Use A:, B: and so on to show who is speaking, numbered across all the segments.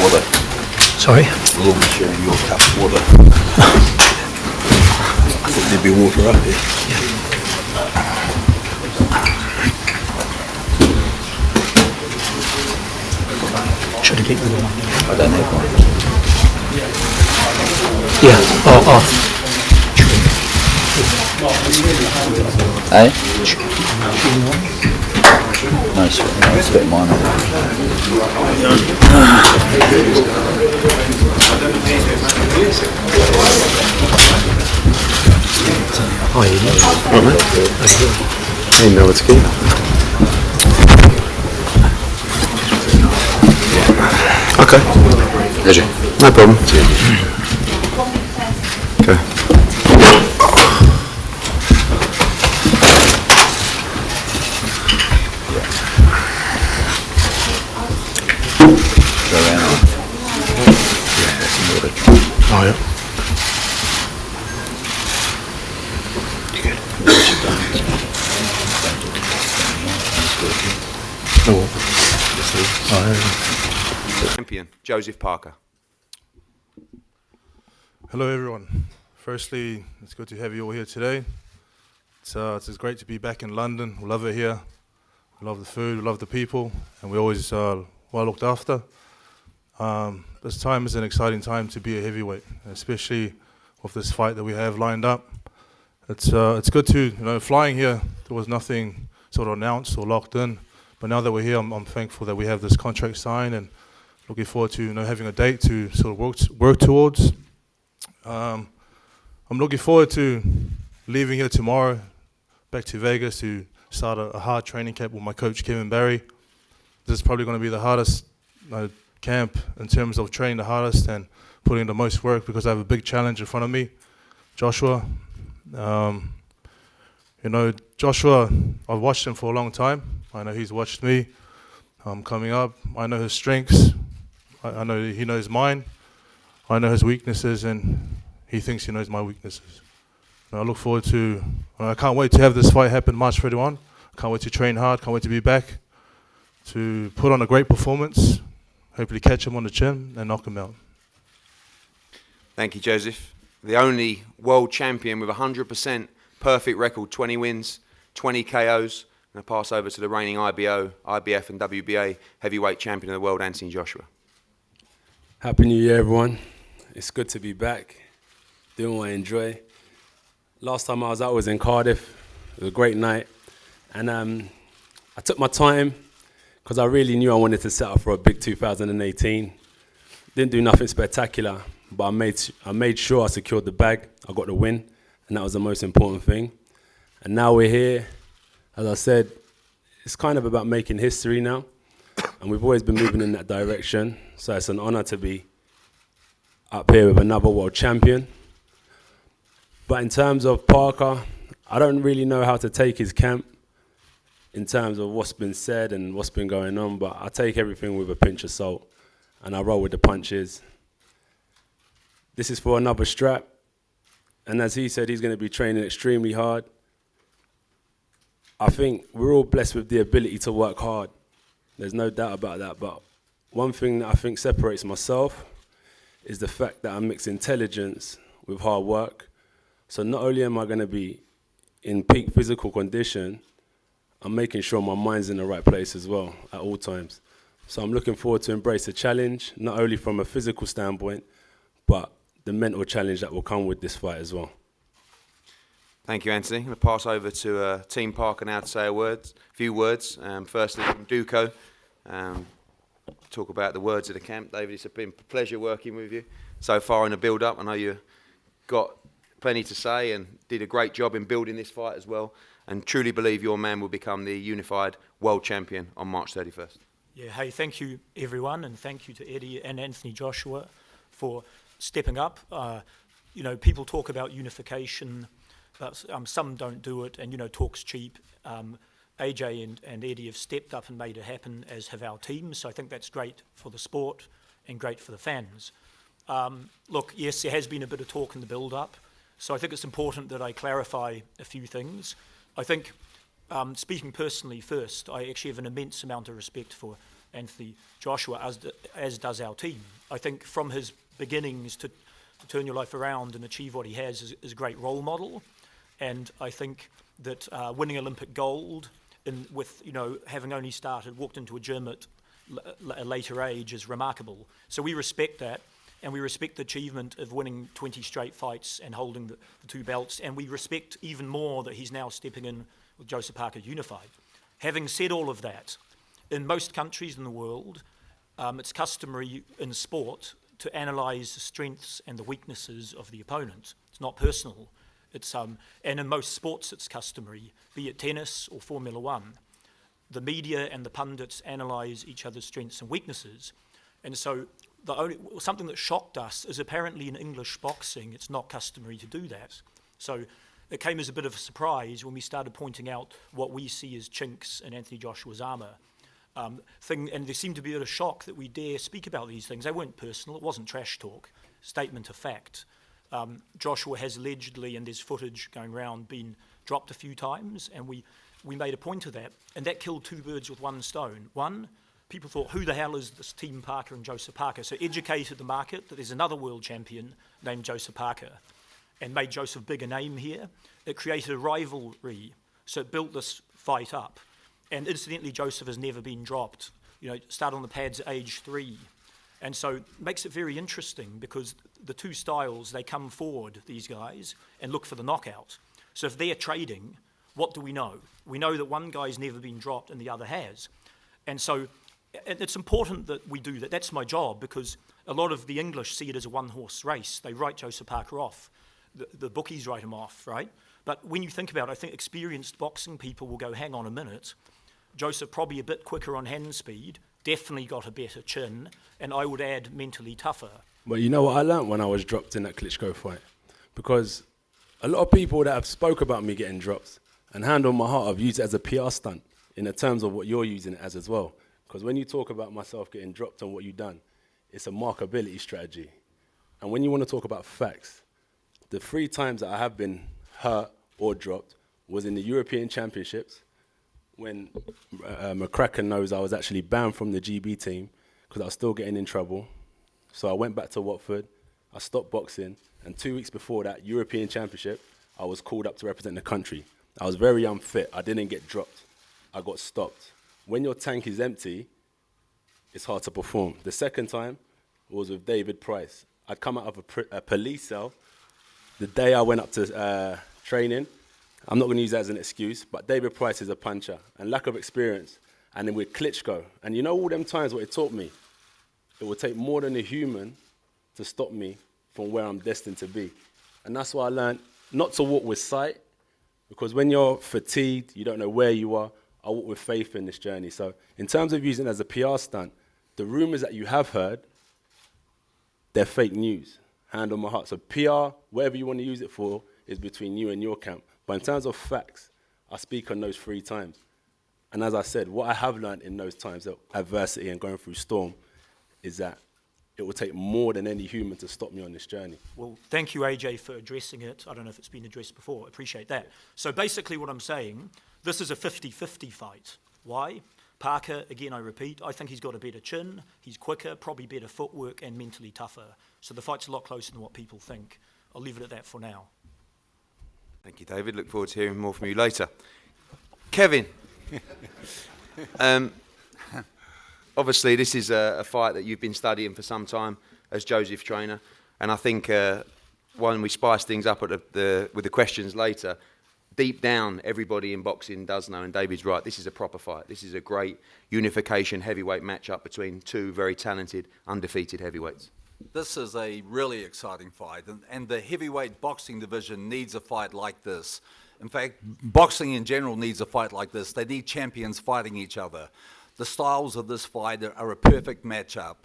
A: water.
B: Sorry?
A: We'll all be sharing your cup of water. I thought there'd be water up here.
B: Should I get rid of one?
A: I don't have one.
B: Yeah, off.
A: Eh? No, spit mine on.
B: Hi, Ian.
C: Hey, no, it's good. Okay.
A: Pleasure.
C: No problem. Okay.
A: Go around. Yeah, that's some water.
B: Oh, yeah. You good?
D: Champion, Joseph Parker.
E: Hello everyone. Firstly, it's good to have you all here today. It's great to be back in London. We love it here. We love the food, we love the people, and we're always well looked after. This time is an exciting time to be a heavyweight, especially with this fight that we have lined up. It's good to, flying here, there was nothing sort of announced or locked in, but now that we're here, I'm thankful that we have this contract signed and looking forward to having a date to sort of work towards. I'm looking forward to leaving here tomorrow, back to Vegas to start a hard training camp with my coach Kevin Barry. This is probably going to be the hardest camp in terms of training the hardest and putting in the most work because I have a big challenge in front of me, Joshua. Joshua, I've watched him for a long time. I know he's watched me coming up. I know his strengths. I know he knows mine. I know his weaknesses, and he thinks he knows my weaknesses. And I look forward to, I can't wait to have this fight happen March 31. I can't wait to train hard, can't wait to be back, to put on a great performance, hopefully catch him on the chin and knock him out.
D: Thank you, Joseph. The only world champion with 100% perfect record, 20 wins, 20 KOs. I'm going to pass over to the reigning IBO, IBF and WBA heavyweight champion of the world, Anthony Joshua.
F: Happy New Year, everyone. It's good to be back, doing what I enjoy. Last time I was out was in Cardiff. It was a great night. And I took my time because I really knew I wanted to set up for a big 2018. Didn't do nothing spectacular, but I made sure I secured the bag. I got the win, and that was the most important thing. And now we're here. As I said, it's kind of about making history now. And we've always been moving in that direction. So it's an honor to be up here with another world champion. But in terms of Parker, I don't really know how to take his camp in terms of what's been said and what's been going on, but I take everything with a pinch of salt and I roll with the punches. This is for another strap. And as he said, he's going to be training extremely hard. I think we're all blessed with the ability to work hard. There's no doubt about that. But one thing that I think separates myself is the fact that I mix intelligence with hard work. So not only am I going to be in peak physical condition, I'm making sure my mind's in the right place as well at all times. So I'm looking forward to embrace the challenge, not only from a physical standpoint, but the mental challenge that will come with this fight as well.
D: Thank you, Anthony. I'm going to pass over to Team Parker now to say a few words. Firstly, from Duco, talk about the words of the camp. David, it's been a pleasure working with you so far in the build-up. I know you got plenty to say and did a great job in building this fight as well, and truly believe your man will become the unified world champion on March 31st.
G: Yeah, hey, thank you, everyone, and thank you to Eddie and Anthony Joshua for stepping up. People talk about unification, but some don't do it, and talk's cheap. AJ and Eddie have stepped up and made it happen, as have our teams. So I think that's great for the sport and great for the fans. Look, yes, there has been a bit of talk in the build-up, so I think it's important that I clarify a few things. I think, speaking personally first, I actually have an immense amount of respect for Anthony Joshua, as does our team. I think from his beginnings to turn your life around and achieve what he has is a great role model. And I think that winning Olympic gold with, having only walked into a gym at a later age is remarkable. So we respect that, and we respect the achievement of winning 20 straight fights and holding the 2 belts, and we respect even more that he's now stepping in with Joseph Parker unified. Having said all of that, in most countries in the world, it's customary in sport to analyse the strengths and the weaknesses of the opponent. It's not personal. And in most sports it's customary, be it tennis or Formula One. The media and the pundits analyse each other's strengths and weaknesses. And so something that shocked us is apparently in English boxing it's not customary to do that. So it came as a bit of a surprise when we started pointing out what we see as chinks in Anthony Joshua's armour. And there seemed to be a shock that we dare speak about these things. They weren't personal, it wasn't trash talk, statement of fact. Joshua has allegedly, and there's footage going around, been dropped a few times, and we made a point of that, and that killed 2 birds with 1 stone. One, people thought, who the hell is this Team Parker and Joseph Parker? So educated the market that there's another world champion named Joseph Parker, and made Joseph big a name here. It created a rivalry, so it built this fight up. And incidentally, Joseph has never been dropped. Started on the pads at age 3. And so it makes it very interesting because the 2 styles, they come forward, these guys, and look for the knockout. So if they're trading, what do we know? We know that one guy's never been dropped and the other has. And so it's important that we do that. That's my job, because a lot of the English see it as a one-horse race. They write Joseph Parker off. The bookies write him off, right? But when you think about it, I think experienced boxing people will go, hang on a minute, Joseph probably a bit quicker on hand speed, definitely got a better chin, and I would add mentally tougher.
F: But you know what I learned when I was dropped in that Klitschko fight? Because a lot of people that have spoke about me getting dropped, and hand on my heart, I've used it as a PR stunt in the terms of what you're using it as well. Because when you talk about myself getting dropped and what you've done, it's a markability strategy. And when you want to talk about facts, the 3 times that I have been hurt or dropped was in the European Championships, when McCracken knows I was actually banned from the GB team because I was still getting in trouble. So I went back to Watford, I stopped boxing, and 2 weeks before that European Championship, I was called up to represent the country. I was very unfit, I didn't get dropped, I got stopped. When your tank is empty, it's hard to perform. The second time was with David Price. I'd come out of a police cell the day I went up to training. I'm not going to use that as an excuse, but David Price is a puncher and lack of experience. And then with Klitschko, and you know all them times what it taught me, it will take more than a human to stop me from where I'm destined to be. And that's why I learned not to walk with sight, because when you're fatigued, you don't know where you are, I walk with faith in this journey. So in terms of using it as a PR stunt, the rumors that you have heard, they're fake news, hand on my heart. So PR, whatever you want to use it for, is between you and your camp. But in terms of facts, I speak on those 3 times. And as I said, what I have learned in those times of adversity and going through storm is that it will take more than any human to stop me on this journey.
G: Well, thank you, AJ, for addressing it. I don't know if it's been addressed before. I appreciate that. So basically what I'm saying, this is a 50-50 fight. Why? Parker, again, I repeat, I think he's got a better chin, he's quicker, probably better footwork, and mentally tougher. So the fight's a lot closer than what people think. I'll leave it at that for now.
D: Thank you, David. Look forward to hearing more from you later. Kevin. Obviously, this is a fight that you've been studying for some time as Joseph's trainer, and I think when we spice things up with the questions later, deep down, everybody in boxing does know, and David's right, this is a proper fight. This is a great unification heavyweight matchup between 2 very talented, undefeated heavyweights.
H: This is a really exciting fight, and the heavyweight boxing division needs a fight like this. In fact, boxing in general needs a fight like this. They need champions fighting each other. The styles of this fight are a perfect matchup.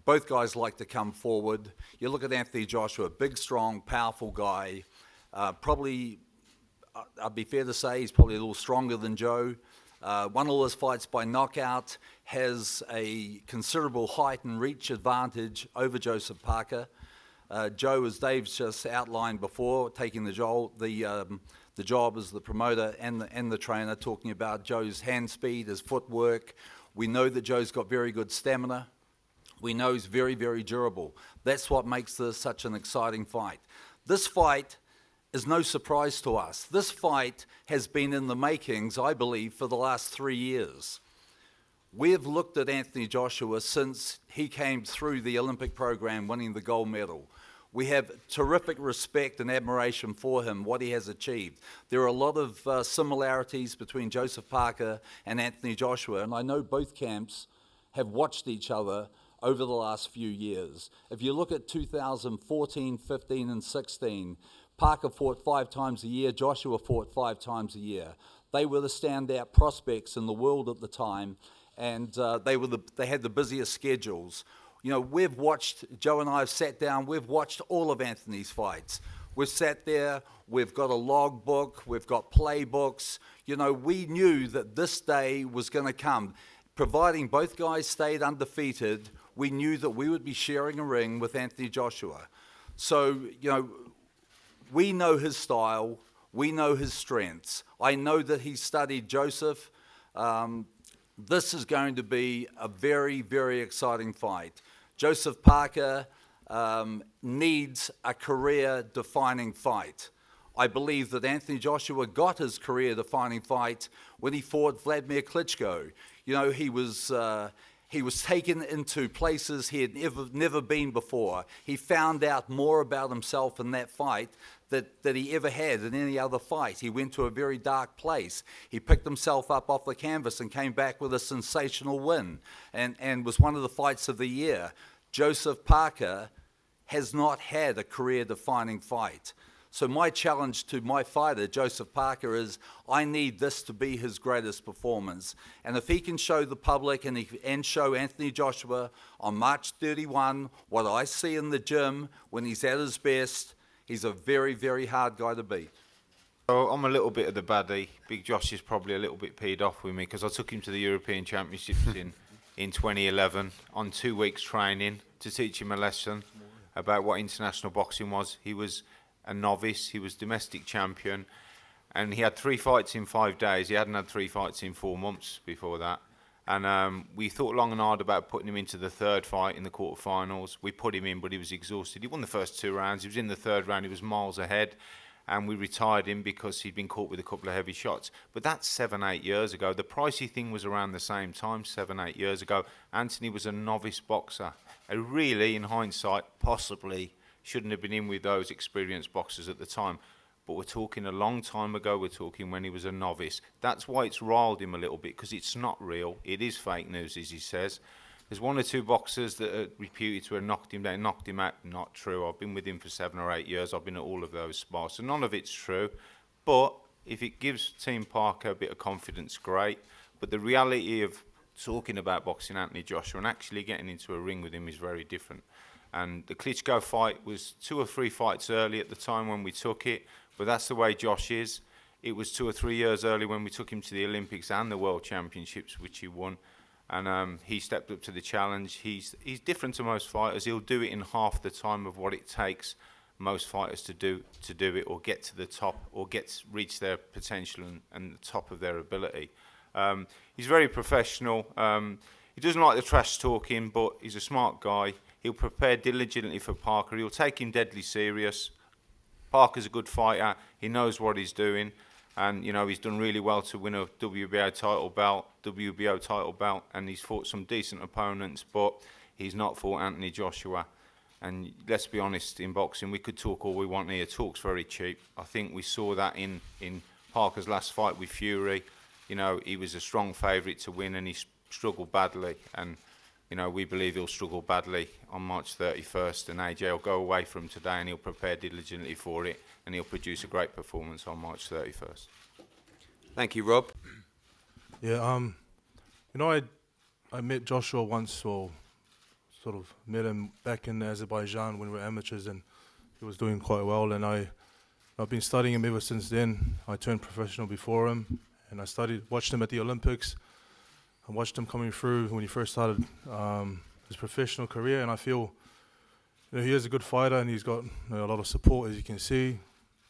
H: Both guys like to come forward. You look at Anthony Joshua, big, strong, powerful guy. Probably, I'd be fair to say, he's probably a little stronger than Joe. Won all his fights by knockout, has a considerable height and reach advantage over Joseph Parker. Joe, as Dave's just outlined before, taking the job as the promoter and the trainer, talking about Joe's hand speed, his footwork, We know that Joe's got very good stamina. We know he's very, very durable. That's what makes this such an exciting fight. This fight is no surprise to us. This fight has been in the makings, I believe, for the last 3 years. We've looked at Anthony Joshua since he came through the Olympic program winning the gold medal. We have terrific respect and admiration for him, what he has achieved. There are a lot of similarities between Joseph Parker and Anthony Joshua, and I know both camps have watched each other over the last few years. If you look at 2014, 15, and 16, Parker fought 5 times a year, Joshua fought 5 times a year. They were the standout prospects in the world at the time, and they had the busiest schedules. You know, we've watched, Joe and I have sat down, we've watched all of Anthony's fights. We've sat there, we've got a log book, we've got playbooks. You know, we knew that this day was going to come. Providing both guys stayed undefeated, we knew that we would be sharing a ring with Anthony Joshua. So, you know, we know his style, we know his strengths. I know that he studied Joseph. This is going to be a very, very exciting fight. Joseph Parker needs a career-defining fight. I believe that Anthony Joshua got his career-defining fight when he fought Vladimir Klitschko. You know, he was taken into places he had never been before. He found out more about himself in that fight that he ever had in any other fight. He went to a very dark place. He picked himself up off the canvas and came back with a sensational win and was one of the fights of the year. Joseph Parker has not had a career-defining fight. So my challenge to my fighter, Joseph Parker, is I need this to be his greatest performance. And if he can show the public and show Anthony Joshua on March 31 what I see in the gym when he's at his best, he's a very, very hard guy to beat.
I: So I'm a little bit of the baddie. Big Josh is probably a little bit peed off with me because I took him to the European Championships in 2011 on 2 weeks training to teach him a lesson about what international boxing was. He was a novice, he was domestic champion, and he had 3 fights in 5 days. He hadn't had 3 fights in 4 months before that. And we thought long and hard about putting him into the 3rd fight in the quarterfinals. We put him in, but he was exhausted. He won the first 2 rounds. He was in the 3rd round. He was miles ahead. And we retired him because he'd been caught with a couple of heavy shots. But that's 7, 8 years ago. The pricey thing was around the same time, 7, 8 years ago. Anthony was a novice boxer. And really, in hindsight, possibly shouldn't have been in with those experienced boxers at the time. But we're talking a long time ago, we're talking when he was a novice. That's why it's riled him a little bit, because it's not real. It is fake news, as he says. There's 1 or 2 boxers that are reputed to have knocked him down, knocked him out. Not true. I've been with him for 7 or 8 years. I've been at all of those spars. So none of it's true. But if it gives Team Parker a bit of confidence, great. But the reality of talking about boxing Anthony Joshua and actually getting into a ring with him is very different. And the Klitschko fight was 2 or 3 fights early at the time when we took it, but that's the way Josh is. It was 2 or 3 years early when we took him to the Olympics and the World Championships, which he won. And he stepped up to the challenge. He's different to most fighters. He'll do it in half the time of what it takes most fighters to do it, or get to the top, or reach their potential and the top of their ability. He's very professional. He doesn't like the trash talking, but he's a smart guy. He'll prepare diligently for Parker. He'll take him deadly serious. Parker's a good fighter. He knows what he's doing. And, you know, he's done really well to win a WBO title belt, and he's fought some decent opponents, but he's not fought Anthony Joshua. And let's be honest, in boxing, we could talk all we want here. Talk's very cheap. I think we saw that in Parker's last fight with Fury. You know, he was a strong favourite to win, and he struggled badly. And, you know, we believe he'll struggle badly on March 31st, and AJ will go away from today and he'll prepare diligently for it, and he'll produce a great performance on March 31st.
D: Thank you, Rob.
E: Yeah, you know, I met Joshua once, or sort of met him back in Azerbaijan when we were amateurs, and he was doing quite well, and I've been studying him ever since then. I turned professional before him, and I watched him at the Olympics. I watched him coming through when he first started his professional career, and I feel, you know, he is a good fighter, and he's got, you know, a lot of support, as you can see,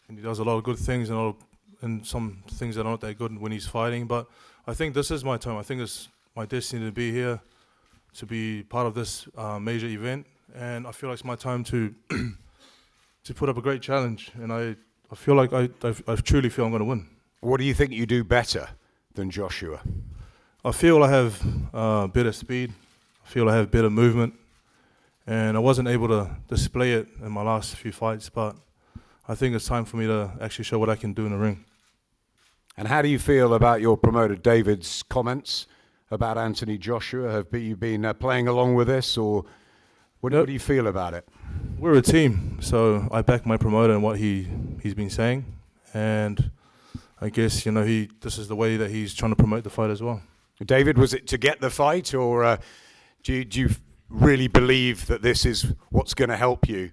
E: and he does a lot of good things, and some things that are not that good when he's fighting. But I think this is my time. I think it's my destiny to be here, to be part of this major event, and I feel like it's my time to to put up a great challenge, and I feel like I truly feel I'm going to win.
J: What do you think you do better than Joshua?
E: I feel I have better speed, I feel I have better movement, and I wasn't able to display it in my last few fights, but I think it's time for me to actually show what I can do in the ring.
J: And how do you feel about your promoter David's comments about Anthony Joshua? Have you been playing along with this, or what do you feel about it?
E: We're a team, so I back my promoter and what he's been saying, and I guess this is the way that he's trying to promote the fight as well.
J: David, was it to get the fight, or do you really believe that this is what's going to help you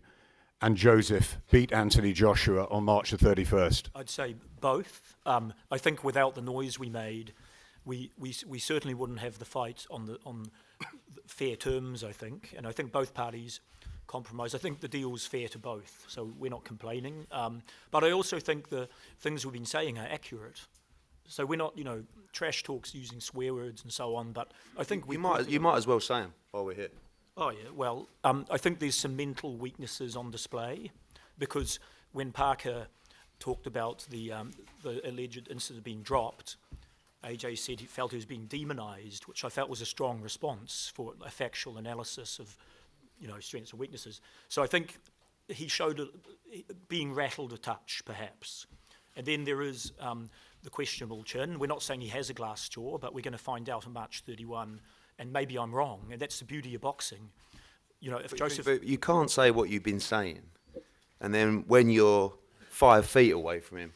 J: and Joseph beat Anthony Joshua on March the 31st?
G: I'd say both. I think without the noise we made, we certainly wouldn't have the fight on fair terms, I think. And I think both parties compromise. I think the deal's fair to both, so we're not complaining. But I also think the things we've been saying are accurate. So we're not, trash talks using swear words and so on, but I think
D: you might as well say them while we're here.
G: Oh, yeah, well, I think there's some mental weaknesses on display, because when Parker talked about the alleged incident being dropped, AJ said he felt he was being demonised, which I felt was a strong response for a factual analysis of, strengths and weaknesses. So I think he showed being rattled a touch, perhaps. And then there is the questionable chin. We're not saying he has a glass jaw, but we're going to find out on March 31, and maybe I'm wrong, and that's the beauty of boxing.
D: But you can't say what you've been saying, and then when you're 5 feet away from him,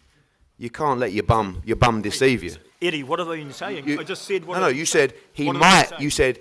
D: you can't let your bum deceive you.
G: Eddie, what have I been saying? I just said what.
D: No, you said he might. You said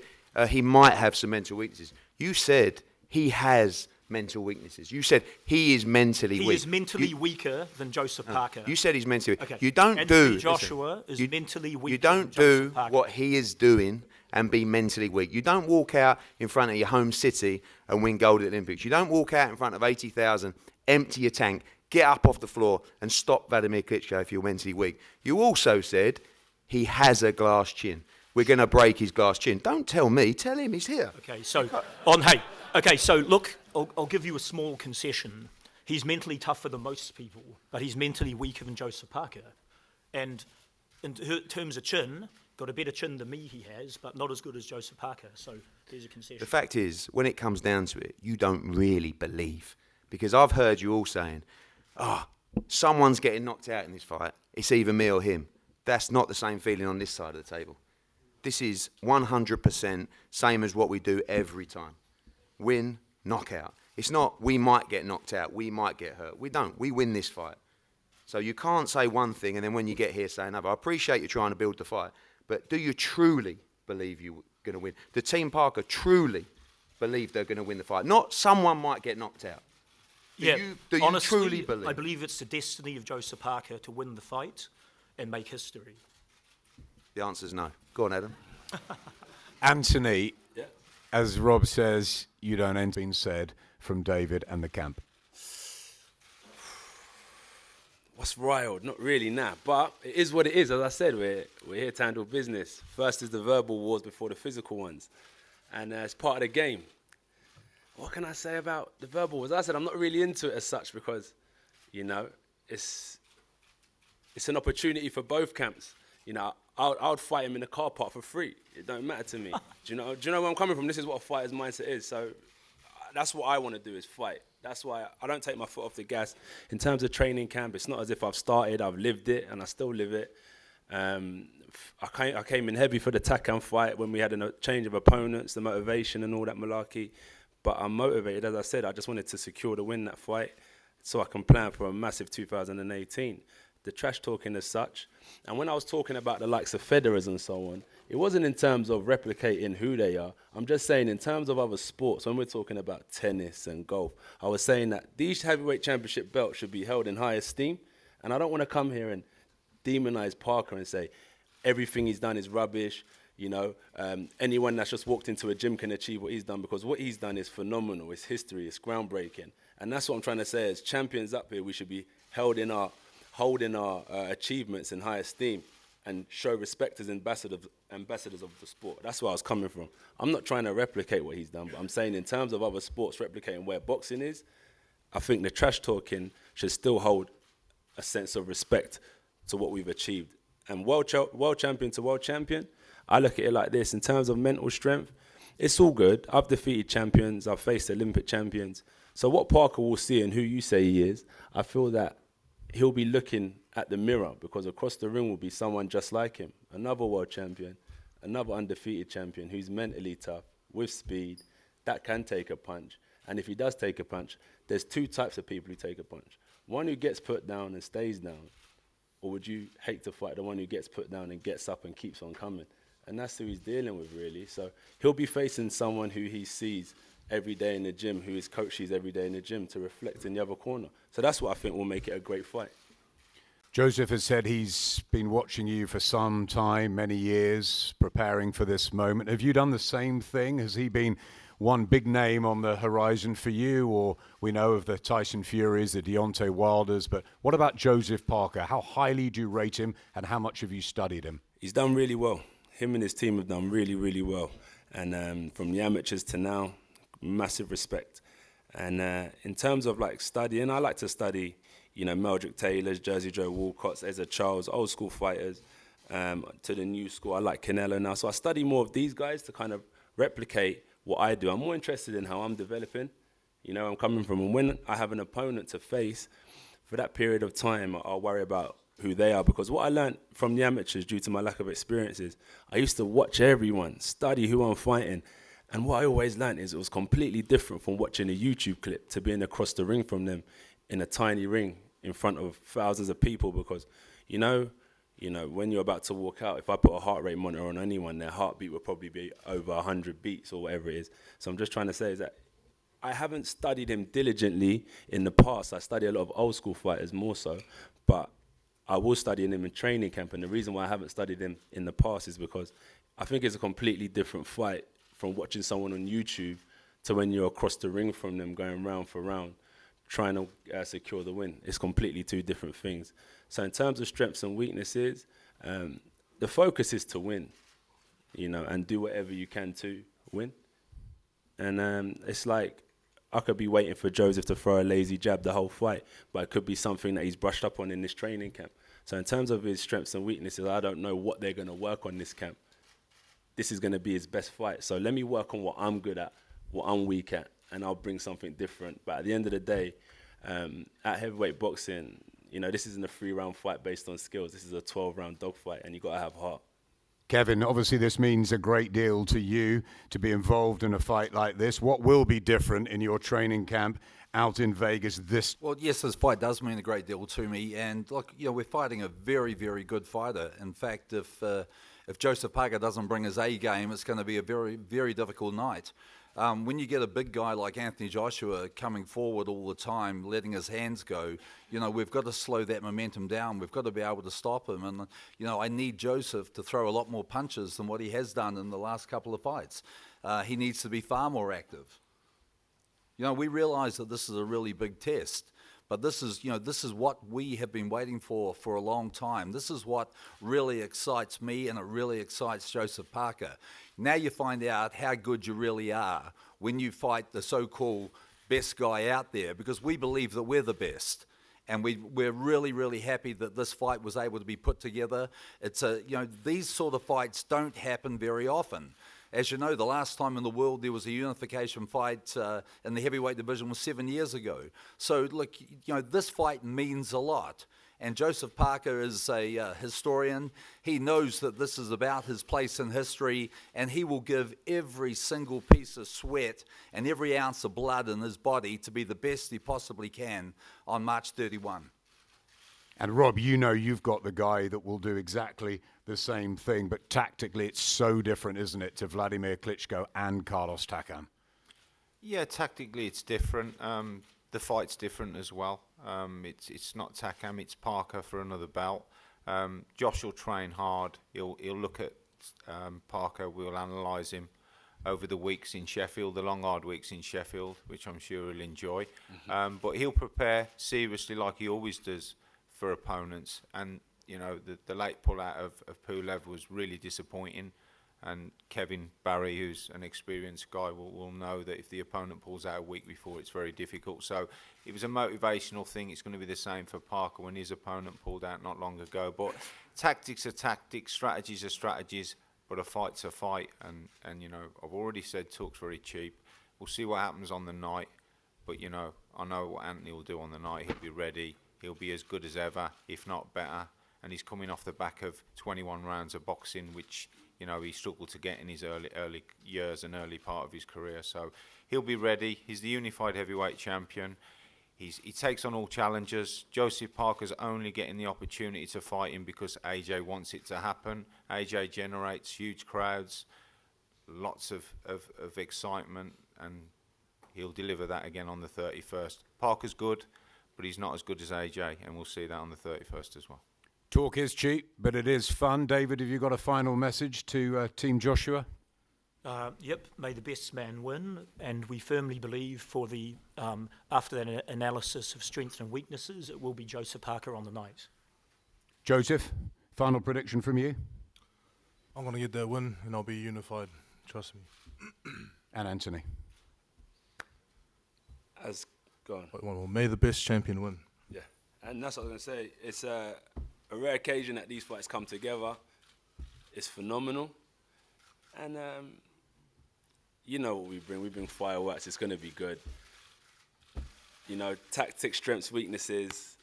D: he might have some mental weaknesses. You said he has mental weaknesses. You said he is mentally weak.
G: He is mentally weaker than Joseph Parker.
D: You said he's mentally weak.
G: Okay.
D: You don't
G: Anthony Joshua is mentally weaker.
D: You don't do what he is doing and be mentally weak. You don't walk out in front of your home city and win gold at the Olympics. You don't walk out in front of 80,000, empty your tank, get up off the floor and stop Vladimir Klitschko if you're mentally weak. You also said he has a glass chin. We're going to break his glass chin. Don't tell me. Tell him he's here.
G: Okay, so look, I'll give you a small concession. He's mentally tougher than most people, but he's mentally weaker than Joseph Parker. And in terms of chin, got a better chin than me he has, but not as good as Joseph Parker. So there's a concession.
D: The fact is, when it comes down to it, you don't really believe. Because I've heard you all saying, someone's getting knocked out in this fight. It's either me or him. That's not the same feeling on this side of the table. This is 100% same as what we do every time. Win, knockout. It's not we might get knocked out, we might get hurt. We don't. We win this fight. So you can't say one thing and then when you get here say another. I appreciate you trying to build the fight, but do you truly believe you're going to win? The Team Parker truly believe they're going to win the fight. Not someone might get knocked out. Do you
G: honestly,
D: truly believe?
G: I believe it's the destiny of Joseph Parker to win the fight and make history.
D: The answer's no. Go on, Adam.
J: Anthony, as Rob says, you don't end being said from David and the camp.
F: What's riled? Not really, but it is what it is. As I said, we're here to handle business. First is the verbal wars before the physical ones, and it's part of the game. What can I say about the verbal wars? As I said, I'm not really into it as such because, it's an opportunity for both camps. I would fight him in the car park for free. It don't matter to me. Do you know where I'm coming from? This is what a fighter's mindset is. So that's what I want to do is fight. That's why I don't take my foot off the gas. In terms of training camp, it's not as if I've started, I've lived it, and I still live it. I came in heavy for the Takam fight when we had a change of opponents, the motivation and all that malarkey. But I'm motivated, as I said, I just wanted to secure the win that fight so I can plan for a massive 2018. The trash talking as such. And when I was talking about the likes of Federers and so on, it wasn't in terms of replicating who they are. I'm just saying in terms of other sports, when we're talking about tennis and golf, I was saying that these heavyweight championship belts should be held in high esteem. And I don't want to come here and demonize Parker and say everything he's done is rubbish. Anyone that's just walked into a gym can achieve what he's done, because what he's done is phenomenal. It's history. It's groundbreaking. And that's what I'm trying to say. As champions up here, we should be holding our achievements in high esteem. and show respect as ambassadors of the sport. That's where I was coming from. I'm not trying to replicate what he's done, but I'm saying in terms of other sports replicating where boxing is, I think the trash talking should still hold a sense of respect to what we've achieved. And world champion to world champion, I look at it like this. In terms of mental strength, it's all good. I've defeated champions. I've faced Olympic champions. So what Parker will see and who you say he is, I feel that he'll be looking at the mirror, because across the ring will be someone just like him, another world champion, another undefeated champion who's mentally tough, with speed, that can take a punch. And if he does take a punch, there's two types of people who take a punch. One who gets put down and stays down, or would you hate to fight the one who gets put down and gets up and keeps on coming? And that's who he's dealing with, really. So he'll be facing someone who he sees every day in the gym, who his coach sees every day in the gym, to reflect in the other corner. So that's what I think will make it a great fight.
J: Joseph has said he's been watching you for some time, many years, preparing for this moment. Have you done the same thing? Has he been one big name on the horizon for you? Or we know of the Tyson Furies, the Deontay Wilders, but what about Joseph Parker? How highly do you rate him, and how much have you studied him?
F: He's done really well. Him and his team have done really, really well. And from the amateurs to now, massive respect. And in terms of like studying, I like to study, Meldrick Taylor's, Jersey Joe Walcott's, Ezra Charles, old school fighters, to the new school. I like Canelo now. So I study more of these guys to kind of replicate what I do. I'm more interested in how I'm developing, I'm coming from. And when I have an opponent to face, for that period of time, I'll worry about who they are. Because what I learned from the amateurs, due to my lack of experience, is I used to watch everyone, study who I'm fighting. And what I always learned is it was completely different from watching a YouTube clip to being across the ring from them in a tiny ring in front of thousands of people. Because, when you're about to walk out, if I put a heart rate monitor on anyone, their heartbeat would probably be over 100 beats or whatever it is. So I'm just trying to say is that I haven't studied him diligently in the past. I study a lot of old school fighters more so, but I will study him in training camp. And the reason why I haven't studied him in the past is because I think it's a completely different fight from watching someone on YouTube to when you're across the ring from them, going round for round, trying to secure the win. It's completely two different things. So in terms of strengths and weaknesses, the focus is to win, and do whatever you can to win. And it's like, I could be waiting for Joseph to throw a lazy jab the whole fight, but it could be something that he's brushed up on in this training camp. So in terms of his strengths and weaknesses, I don't know what they're going to work on this camp. This is going to be his best fight. So let me work on what I'm good at, what I'm weak at, and I'll bring something different. But at the end of the day, at heavyweight boxing, this isn't a 3-round fight based on skills. This is a 12-round dogfight, and you got to have heart.
J: Kevin, obviously this means a great deal to you to be involved in a fight like this. What will be different in your training camp out in Vegas
H: Well, yes, this fight does mean a great deal to me. And look, we're fighting a very, very good fighter. In fact, if Joseph Parker doesn't bring his A game, it's going to be a very, very difficult night. When you get a big guy like Anthony Joshua coming forward all the time, letting his hands go, we've got to slow that momentum down. We've got to be able to stop him. And, I need Joseph to throw a lot more punches than what he has done in the last couple of fights. He needs to be far more active. We realize that this is a really big test. But this is what we have been waiting for a long time. This is what really excites me, and it really excites Joseph Parker. Now you find out how good you really are when you fight the so-called best guy out there, because we believe that we're the best. And we're really, really happy that this fight was able to be put together. These sort of fights don't happen very often. As you know, the last time in the world there was a unification fight in the heavyweight division was 7 years ago. So, look, this fight means a lot. And Joseph Parker is a historian. He knows that this is about his place in history, and he will give every single piece of sweat and every ounce of blood in his body to be the best he possibly can on March 31.
J: And Rob, you've got the guy that will do exactly the same thing, but tactically it's so different, isn't it, to Vladimir Klitschko and Carlos Takam?
I: Yeah, tactically it's different. The fight's different as well. It's not Takam, it's Parker for another belt. Josh will train hard. He'll look at Parker. We'll analyse him over the weeks in Sheffield, the long hard weeks in Sheffield, which I'm sure he'll enjoy. But he'll prepare seriously like he always does for opponents, and you know, the late pull out of Pulev was really disappointing. And Kevin Barry, who's an experienced guy, will know that if the opponent pulls out a week before, it's very difficult. So it was a motivational thing. It's going to be the same for Parker when his opponent pulled out not long ago. But tactics are tactics, strategies are strategies, but a fight's a fight. And you know, I've already said Talk's very cheap. We'll see what happens on the night. But, you know, I know what Anthony will do on the night. He'll be ready. He'll be as good as ever, if not better. And he's coming off the back of 21 rounds of boxing, which, you know, he struggled to get in his early years and early part of his career. So he'll be ready. He's the unified heavyweight champion. He takes on all challengers. Joseph Parker's only getting the opportunity to fight him because AJ wants it to happen. AJ generates huge crowds, lots of excitement, and he'll deliver that again on the 31st. Parker's good, but he's not as good as AJ, and we'll see that on the 31st as well.
J: Talk is cheap, but it is fun. David, have you got a final message to Team Joshua?
G: Yep, may the best man win, and we firmly believe for the after that analysis of strengths and weaknesses, it will be Joseph Parker on the night.
J: Joseph, final prediction from you?
E: I'm going to get that win, and I'll be unified. Trust me.
J: And Anthony?
E: Well, may the best champion win.
F: Yeah, and that's what I was going to say. It's a rare occasion that these fights come together. It's phenomenal. And you know what we bring. We bring fireworks. It's going to be good. You know, tactics, strengths, weaknesses.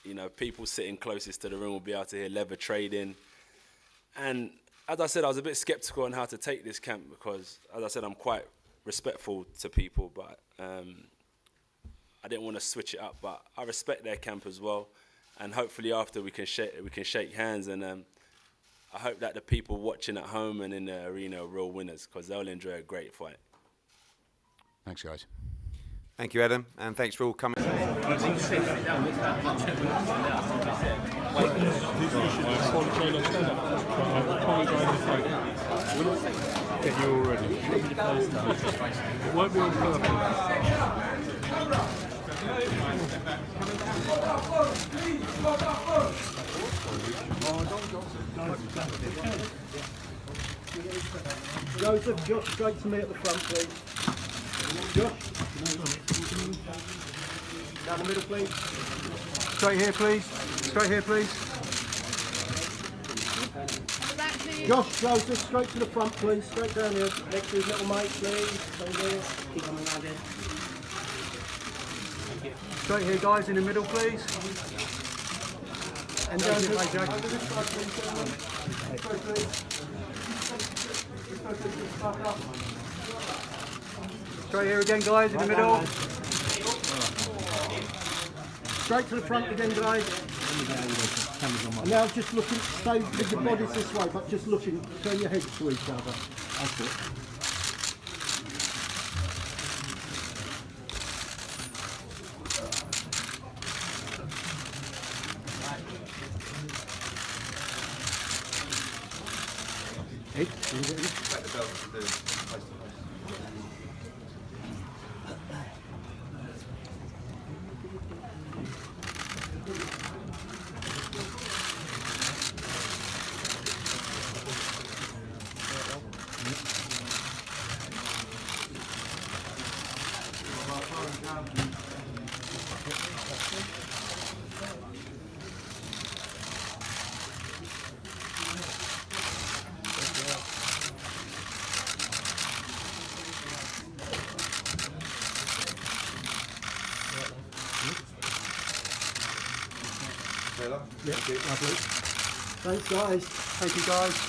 F: You know, people sitting closest to the ring will be able to hear leather trading. And as I said, I was a bit skeptical on how to take this camp because, as I said, I'm quite respectful to people, but I didn't want to switch it up. But I respect their camp as well. And hopefully after we can shake hands, and I hope that the people watching at home and in the arena are real winners because they'll enjoy a great fight.
J: Thanks, guys.
D: Thank you, Adam, and thanks for all coming.
E: Get you all ready. It won't be on purpose.
K: Joseph, Josh, straight to me at the front, please. Josh, down the middle, please. Straight here, please. Straight here, please. Josh, Joseph, straight to the front, please. Straight down here, next to his little mate, please. Stay there. Keep coming around here. Straight here, guys, in the middle, please. And Joseph, over this side, please. Straight here again, guys, in the middle. Straight to the front again, guys. And now just looking, stay with your bodies this way, but just looking, turn your heads to each other. That's it. Yeah, lovely. Thanks, guys. Thank you, guys.